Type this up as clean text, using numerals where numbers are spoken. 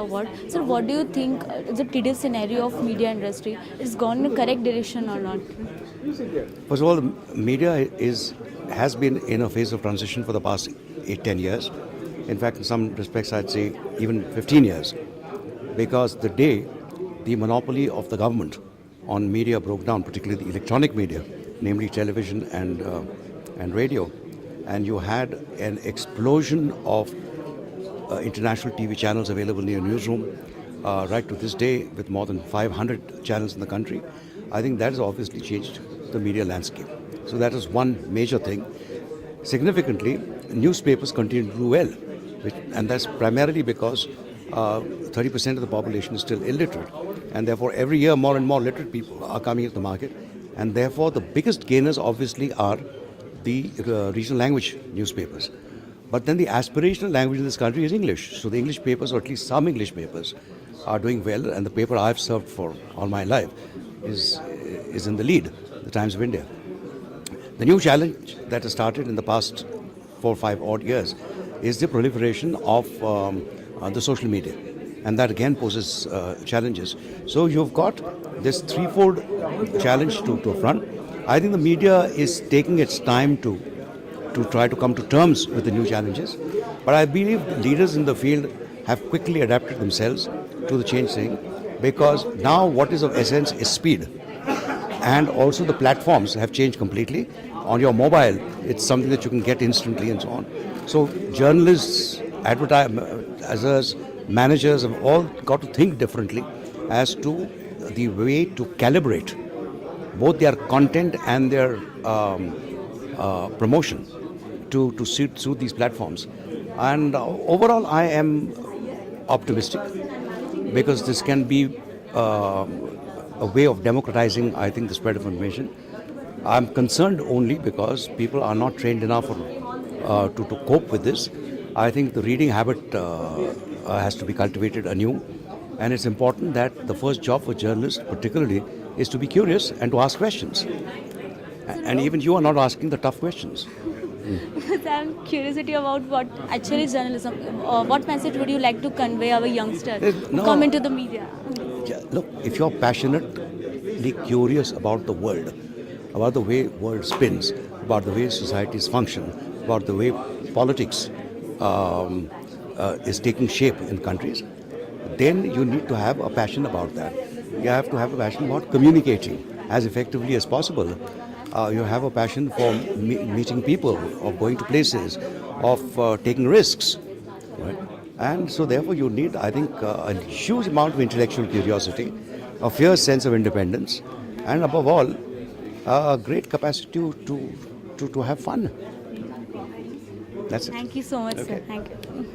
Award. So what do you think the today's scenario of media industry is gone in the correct direction or not? First of all, the media has been in a phase of transition for the past 8-10 years. In fact, in some respects, I'd say even 15 years. Because the day the monopoly of the government on media broke down, particularly the electronic media, namely television and radio, and you had an explosion of international TV channels available in your newsroom, right to this day, with more than 500 channels in the country, I think that has obviously changed the media landscape. So that is one major thing. Significantly, newspapers continue to do well, and that's primarily because 30% of the population is still illiterate, and therefore every year more and more literate people are coming into the market, and therefore the biggest gainers obviously are the regional language newspapers. But then the aspirational language in this country is English. So the English papers, or at least some English papers, are doing well. And the paper I've served for all my life is in the lead, the Times of India. The new challenge that has started in the past 4 or 5 odd years is the proliferation of the social media. And that again poses challenges. So you've got this threefold challenge to front. I think the media is taking its time to try to come to terms with the new challenges. But I believe the leaders in the field have quickly adapted themselves to the change thing, because now what is of essence is speed. And also the platforms have changed completely. On your mobile, it's something that you can get instantly and so on. So journalists, advertisers, managers have all got to think differently as to the way to calibrate both their content and their promotion to suit these platforms. And overall, I am optimistic, because this can be a way of democratizing, I think, the spread of information. I'm concerned only because people are not trained enough to cope with this. I think the reading habit has to be cultivated anew, and it's important that the first job for journalists particularly is to be curious and to ask questions. And even you are not asking the tough questions. Because I'm curiosity about what actually is journalism. What message would you like to convey our youngsters who come into the media? Look, if you're passionately curious about the world, about the way world spins, about the way societies function, about the way politics is taking shape in countries, then you need to have a passion about that. You have to have a passion about communicating as effectively as possible. You have a passion for meeting people, of going to places, of taking risks. Right? And so therefore you need, I think, a huge amount of intellectual curiosity, a fierce sense of independence, and above all, a great capacity to have fun. That's it. Thank you so much, Okay. sir. Thank you.